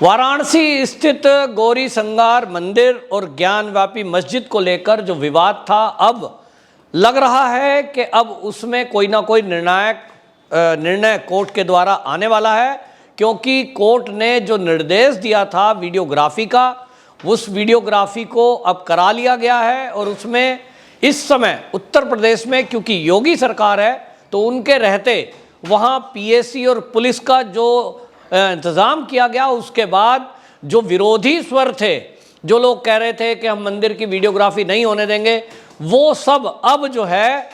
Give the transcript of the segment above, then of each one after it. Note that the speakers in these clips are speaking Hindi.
वाराणसी स्थित गौरी शंगार मंदिर और ज्ञानव्यापी मस्जिद को लेकर जो विवाद था, अब लग रहा है कि अब उसमें कोई ना कोई निर्णय कोर्ट के द्वारा आने वाला है, क्योंकि कोर्ट ने जो निर्देश दिया था वीडियोग्राफी का, उस वीडियोग्राफी को अब करा लिया गया है। और उसमें इस समय उत्तर प्रदेश में क्योंकि योगी सरकार है, तो उनके रहते वहाँ पीएसी और पुलिस का जो इंतज़ाम किया गया, उसके बाद जो विरोधी स्वर थे, जो लोग कह रहे थे कि हम मंदिर की वीडियोग्राफी नहीं होने देंगे, वो सब अब जो है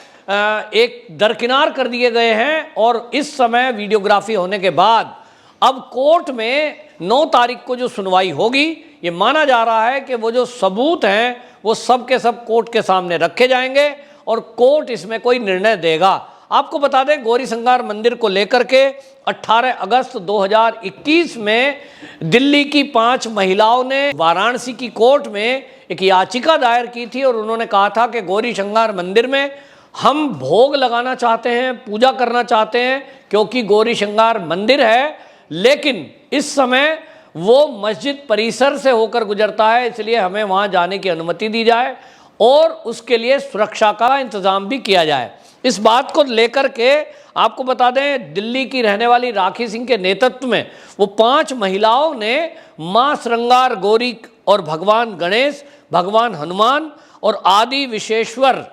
एक दरकिनार कर दिए गए हैं। और इस समय वीडियोग्राफी होने के बाद अब कोर्ट में 9 तारीख को जो सुनवाई होगी, ये माना जा रहा है कि वो जो सबूत हैं वो सब के सब कोर्ट के सामने रखे जाएंगे और कोर्ट इसमें कोई निर्णय देगा। आपको बता दें, गौरी शंगार मंदिर को लेकर के 18 अगस्त 2021 में दिल्ली की 5 महिलाओं ने वाराणसी की कोर्ट में एक याचिका दायर की थी और उन्होंने कहा था कि गौरी शंगार मंदिर में हम भोग लगाना चाहते हैं, पूजा करना चाहते हैं, क्योंकि गौरी शंगार मंदिर है, लेकिन इस समय वो मस्जिद परिसर से होकर गुजरता है, इसलिए हमें वहाँ जाने की अनुमति दी जाए और उसके लिए सुरक्षा का इंतज़ाम भी किया जाए। इस बात को लेकर के आपको बता दें, दिल्ली की रहने वाली राखी सिंह के नेतृत्व में वो 5 महिलाओं ने मां श्रृंगार गौरी और भगवान गणेश, भगवान हनुमान और आदि विश्वेश्वर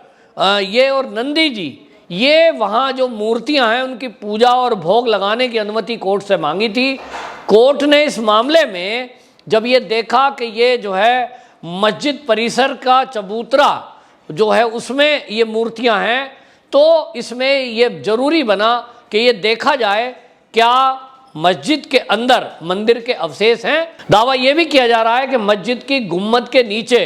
ये और नंदी जी, ये वहाँ जो मूर्तियाँ हैं उनकी पूजा और भोग लगाने की अनुमति कोर्ट से मांगी थी। कोर्ट ने इस मामले में जब ये देखा कि ये जो है मस्जिद परिसर का चबूतरा जो है उसमें ये मूर्तियाँ हैं, तो इसमें ये जरूरी बना कि ये देखा जाए क्या मस्जिद के अंदर मंदिर के अवशेष हैं। दावा ये भी किया जा रहा है कि मस्जिद की गुम्मद के नीचे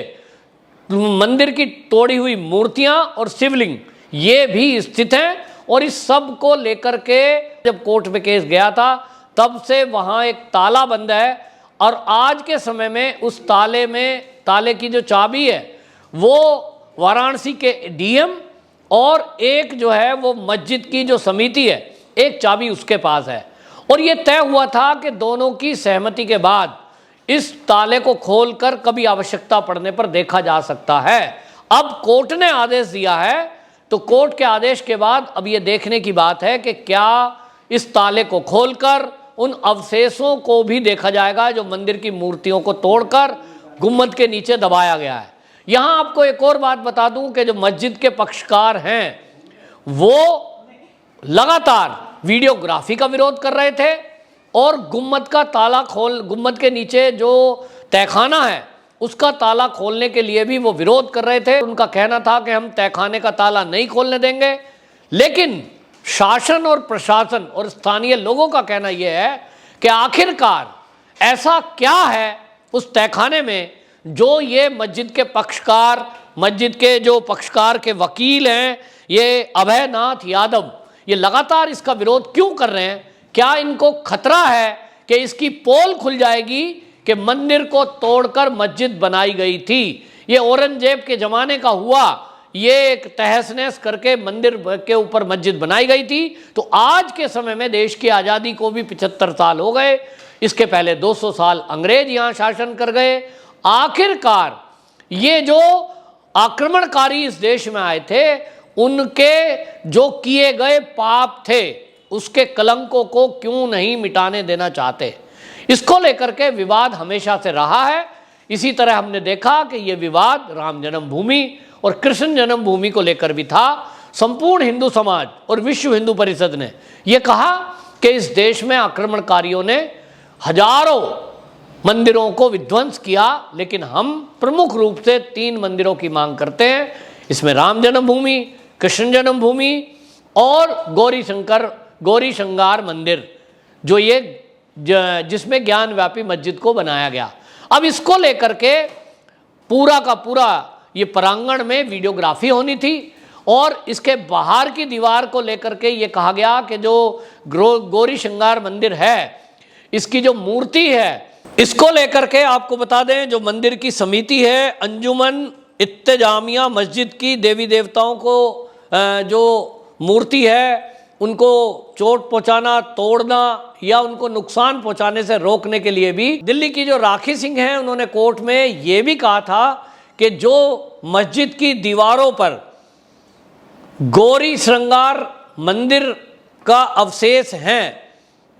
मंदिर की तोड़ी हुई मूर्तियां और शिवलिंग ये भी स्थित हैं। और इस सब को लेकर के जब कोर्ट में केस गया था, तब से वहाँ एक ताला बंद है और आज के समय में उस ताले की जो चाबी है वो वाराणसी के डीएम और एक जो है वो मस्जिद की जो समिति है, एक चाबी उसके पास है। और ये तय हुआ था कि दोनों की सहमति के बाद इस ताले को खोलकर कभी आवश्यकता पड़ने पर देखा जा सकता है। अब कोर्ट ने आदेश दिया है, तो कोर्ट के आदेश के बाद अब ये देखने की बात है कि क्या इस ताले को खोलकर उन अवशेषों को भी देखा जाएगा जो मंदिर की मूर्तियों को तोड़कर गुम्मद के नीचे दबाया गया है। यहाँ आपको एक और बात बता दूं कि जो मस्जिद के पक्षकार हैं वो लगातार वीडियोग्राफी का विरोध कर रहे थे और गुम्मद के नीचे जो तहखाना है उसका ताला खोलने के लिए भी वो विरोध कर रहे थे। उनका कहना था कि हम तहखाने का ताला नहीं खोलने देंगे, लेकिन शासन और प्रशासन और स्थानीय लोगों का कहना यह है कि आखिरकार ऐसा क्या है उस तहखाने में जो ये मस्जिद के जो पक्षकार के वकील हैं, ये अभयनाथ यादव, ये लगातार इसका विरोध क्यों कर रहे हैं? क्या इनको खतरा है कि इसकी पोल खुल जाएगी कि मंदिर को तोड़कर मस्जिद बनाई गई थी? ये औरंगजेब के ज़माने का हुआ, ये एक तहस नहस करके मंदिर के ऊपर मस्जिद बनाई गई थी। तो आज के समय में देश की आज़ादी को भी 75 साल हो गए, इसके पहले 200 साल अंग्रेज यहाँ शासन कर गए। आखिरकार ये जो आक्रमणकारी इस देश में आए थे, उनके जो किए गए पाप थे, उसके कलंकों को क्यों नहीं मिटाने देना चाहते? इसको लेकर के विवाद हमेशा से रहा है। इसी तरह हमने देखा कि ये विवाद राम जन्मभूमि और कृष्ण जन्मभूमि को लेकर भी था। संपूर्ण हिंदू समाज और विश्व हिंदू परिषद ने यह कहा कि इस देश में आक्रमणकारियों ने हजारों मंदिरों को विध्वंस किया, लेकिन हम प्रमुख रूप से 3 मंदिरों की मांग करते हैं। इसमें राम जन्मभूमि, कृष्ण जन्मभूमि और गौरी शंगार मंदिर, जो ये जिसमें ज्ञानव्यापी मस्जिद को बनाया गया। अब इसको लेकर के पूरा का पूरा ये प्रांगण में वीडियोग्राफी होनी थी और इसके बाहर की दीवार को लेकर के ये कहा गया कि जो गौरी शंगार मंदिर है, इसकी जो मूर्ति है, इसको लेकर के आपको बता दें, जो मंदिर की समिति है अंजुमन इत्तेजामिया मस्जिद की, देवी देवताओं को जो मूर्ति है उनको चोट पहुंचाना, तोड़ना या उनको नुकसान पहुंचाने से रोकने के लिए भी दिल्ली की जो राखी सिंह हैं उन्होंने कोर्ट में ये भी कहा था कि जो मस्जिद की दीवारों पर गौरी श्रृंगार मंदिर का अवशेष हैं,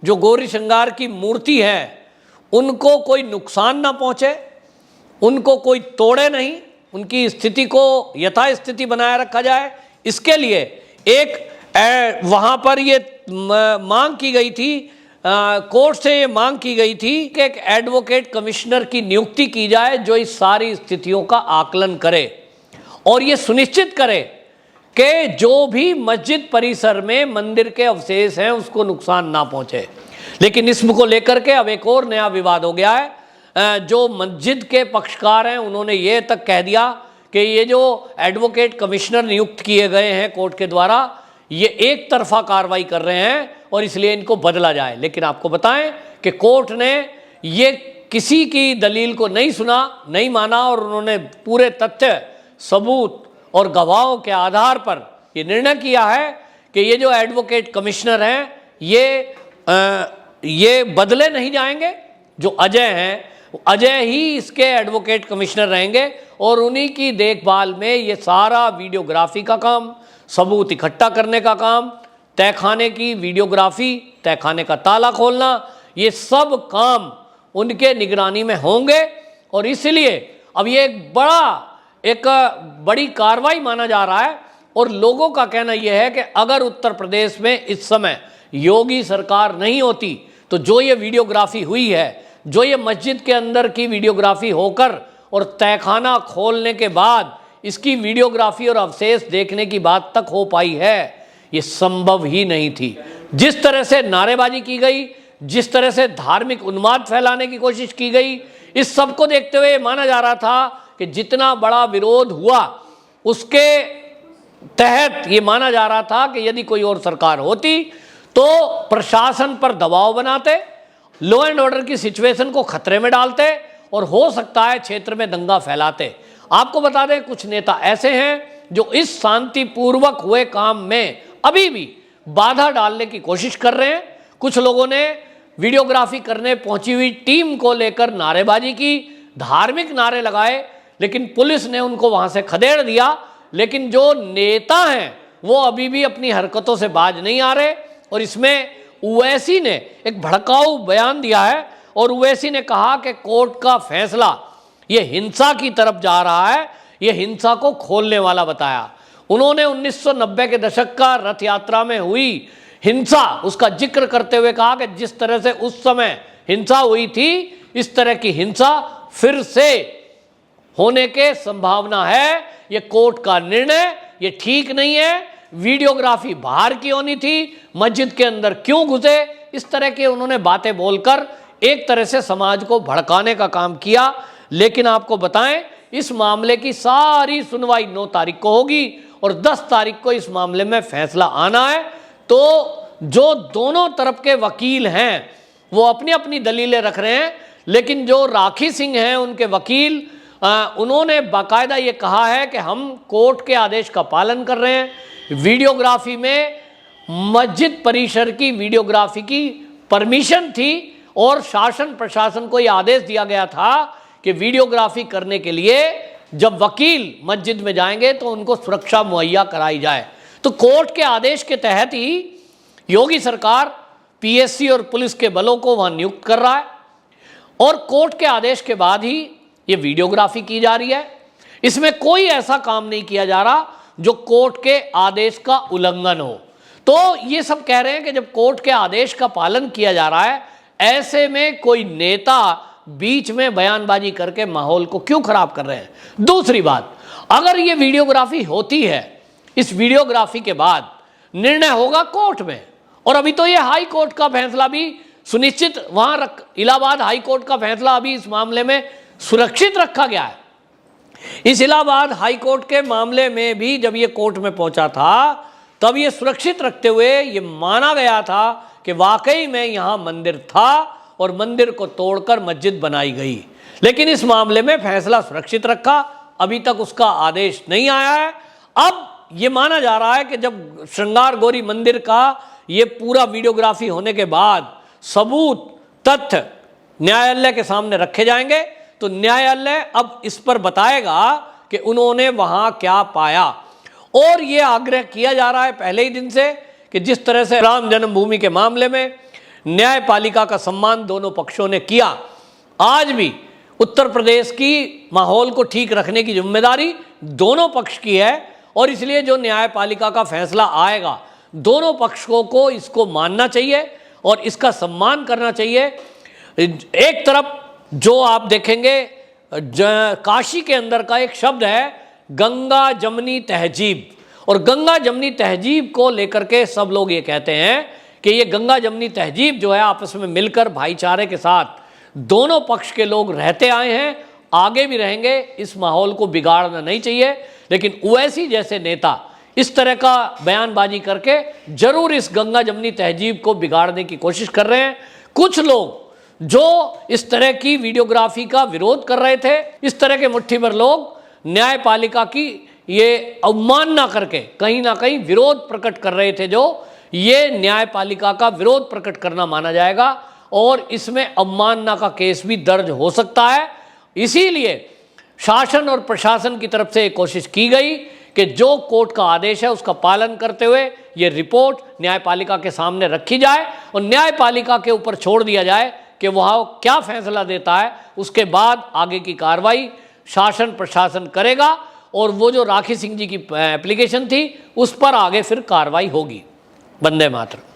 जो गौरी श्रृंगार की मूर्ति है, उनको कोई नुकसान ना पहुंचे, उनको कोई तोड़े नहीं, उनकी स्थिति को यथास्थिति बनाए रखा जाए। इसके लिए एक वहाँ पर ये मांग की गई थी, कोर्ट से ये मांग की गई थी कि एक एडवोकेट कमिश्नर की नियुक्ति की जाए जो इस सारी स्थितियों का आकलन करे और ये सुनिश्चित करे कि जो भी मस्जिद परिसर में मंदिर के अवशेष हैं उसको नुकसान ना पहुंचे। लेकिन इसको लेकर के अब एक और नया विवाद हो गया है। जो मस्जिद के पक्षकार हैं उन्होंने ये तक कह दिया कि ये जो एडवोकेट कमिश्नर नियुक्त किए गए हैं कोर्ट के द्वारा, ये एक तरफा कार्रवाई कर रहे हैं और इसलिए इनको बदला जाए। लेकिन आपको बताएं कि कोर्ट ने ये किसी की दलील को नहीं सुना, नहीं माना और उन्होंने पूरे तथ्य, सबूत और गवाहों के आधार पर ये निर्णय किया है कि ये जो एडवोकेट कमिश्नर हैं ये बदले नहीं जाएंगे। जो अजय हैं, अजय ही इसके एडवोकेट कमिश्नर रहेंगे और उन्हीं की देखभाल में ये सारा वीडियोग्राफी का काम, सबूत इकट्ठा करने का काम, तहखाने की वीडियोग्राफी, तहखाने का ताला खोलना, ये सब काम उनके निगरानी में होंगे। और इसलिए अब ये एक बड़ी कार्रवाई माना जा रहा है। और लोगों का कहना यह है कि अगर उत्तर प्रदेश में इस समय योगी सरकार नहीं होती तो जो ये वीडियोग्राफी हुई है, जो ये मस्जिद के अंदर की वीडियोग्राफी होकर और तहखाना खोलने के बाद इसकी वीडियोग्राफी और अवशेष देखने की बात तक हो पाई है, ये संभव ही नहीं थी। जिस तरह से नारेबाजी की गई, जिस तरह से धार्मिक उन्माद फैलाने की कोशिश की गई, इस सब को देखते हुए माना जा रहा था कि जितना बड़ा विरोध हुआ उसके तहत ये माना जा रहा था कि यदि कोई और सरकार होती तो प्रशासन पर दबाव बनाते, लॉ एंड ऑर्डर की सिचुएशन को खतरे में डालते और हो सकता है क्षेत्र में दंगा फैलाते। आपको बता दें कुछ नेता ऐसे हैं जो इस शांतिपूर्वक हुए काम में अभी भी बाधा डालने की कोशिश कर रहे हैं। कुछ लोगों ने वीडियोग्राफी करने पहुंची हुई टीम को लेकर नारेबाजी की, धार्मिक नारे लगाए, लेकिन पुलिस ने उनको वहां से खदेड़ दिया। लेकिन जो नेता हैं वो अभी भी अपनी हरकतों से बाज नहीं आ रहे। और इसमें ओवैसी ने एक भड़काऊ बयान दिया है और ओवैसी ने कहा कि कोर्ट का फैसला ये हिंसा की तरफ जा रहा है, ये हिंसा को खोलने वाला बताया। उन्होंने 1990 के दशक का रथ यात्रा में हुई हिंसा, उसका जिक्र करते हुए कहा कि जिस तरह से उस समय हिंसा हुई थी, इस तरह की हिंसा फिर से होने के संभावना है। ये कोर्ट का निर्णय ये ठीक नहीं है। वीडियोग्राफी बाहर की होनी थी, मस्जिद के अंदर क्यों घुसे, इस तरह के उन्होंने बातें बोलकर एक तरह से समाज को भड़काने का काम किया। लेकिन आपको बताएं, इस मामले की सारी सुनवाई 9 तारीख को होगी और 10 तारीख को इस मामले में फैसला आना है। तो जो दोनों तरफ के वकील हैं वो अपनी अपनी दलीलें रख रहे हैं, लेकिन जो राखी सिंह हैं उनके वकील, उन्होंने बाकायदा ये कहा है कि हम कोर्ट के आदेश का पालन कर रहे हैं। वीडियोग्राफी में मस्जिद परिसर की वीडियोग्राफी की परमिशन थी और शासन प्रशासन को ये आदेश दिया गया था कि वीडियोग्राफी करने के लिए जब वकील मस्जिद में जाएंगे तो उनको सुरक्षा मुहैया कराई जाए। तो कोर्ट के आदेश के तहत ही योगी सरकार पीएससी और पुलिस के बलों को वहां नियुक्त कर रहा है और कोर्ट के आदेश के बाद ही ये वीडियोग्राफी की जा रही है। इसमें कोई ऐसा काम नहीं किया जा रहा जो कोर्ट के आदेश का उल्लंघन हो। तो ये सब कह रहे हैं कि जब कोर्ट के आदेश का पालन किया जा रहा है, ऐसे में कोई नेता बीच में बयानबाजी करके माहौल को क्यों खराब कर रहे हैं। दूसरी बात, अगर ये वीडियोग्राफी होती है, इस वीडियोग्राफी के बाद निर्णय होगा कोर्ट में, और अभी तो ये हाई कोर्ट का फैसला भी सुनिश्चित वहां इलाहाबाद हाई कोर्ट का फैसला अभी इस मामले में सुरक्षित रखा गया है। इस इलाहाबाद हाई कोर्ट के मामले में भी जब ये कोर्ट में पहुंचा था तब ये सुरक्षित रखते हुए ये माना गया था कि वाकई में यहाँ मंदिर था और मंदिर को तोड़कर मस्जिद बनाई गई। लेकिन इस मामले में फैसला सुरक्षित रखा, अभी तक उसका आदेश नहीं आया है। अब ये माना जा रहा है कि जब श्रृंगार गौरी मंदिर का ये पूरा वीडियोग्राफी होने के बाद सबूत तथ्य न्यायालय के सामने रखे जाएंगे, तो न्यायालय अब इस पर बताएगा कि उन्होंने वहां क्या पाया। और ये आग्रह किया जा रहा है पहले ही दिन से कि जिस तरह से राम जन्मभूमि के मामले में न्यायपालिका का सम्मान दोनों पक्षों ने किया, आज भी उत्तर प्रदेश की माहौल को ठीक रखने की जिम्मेदारी दोनों पक्ष की है। और इसलिए जो न्यायपालिका का फैसला आएगा, दोनों पक्षों को इसको मानना चाहिए और इसका सम्मान करना चाहिए। एक तरफ जो आप देखेंगे, काशी के अंदर का एक शब्द है गंगा जमनी तहजीब, और गंगा जमनी तहजीब को लेकर के सब लोग ये कहते हैं कि ये गंगा जमनी तहजीब जो है आपस में मिलकर भाईचारे के साथ दोनों पक्ष के लोग रहते आए हैं, आगे भी रहेंगे। इस माहौल को बिगाड़ना नहीं चाहिए। लेकिन ओवैसी जैसे नेता इस तरह का बयानबाजी करके जरूर इस गंगा जमनी तहजीब को बिगाड़ने की कोशिश कर रहे हैं। कुछ लोग जो इस तरह की वीडियोग्राफी का विरोध कर रहे थे, इस तरह के मुट्ठी भर लोग न्यायपालिका की ये अवमानना करके कहीं ना कहीं विरोध प्रकट कर रहे थे, जो ये न्यायपालिका का विरोध प्रकट करना माना जाएगा और इसमें अवमानना का केस भी दर्ज हो सकता है। इसीलिए शासन और प्रशासन की तरफ से एक कोशिश की गई कि जो कोर्ट का आदेश है उसका पालन करते हुए ये रिपोर्ट न्यायपालिका के सामने रखी जाए और न्यायपालिका के ऊपर छोड़ दिया जाए कि वह क्या फैसला देता है। उसके बाद आगे की कार्रवाई शासन प्रशासन करेगा और वो जो राखी सिंह जी की एप्लीकेशन थी उस पर आगे फिर कार्रवाई होगी। वंदे मातरम।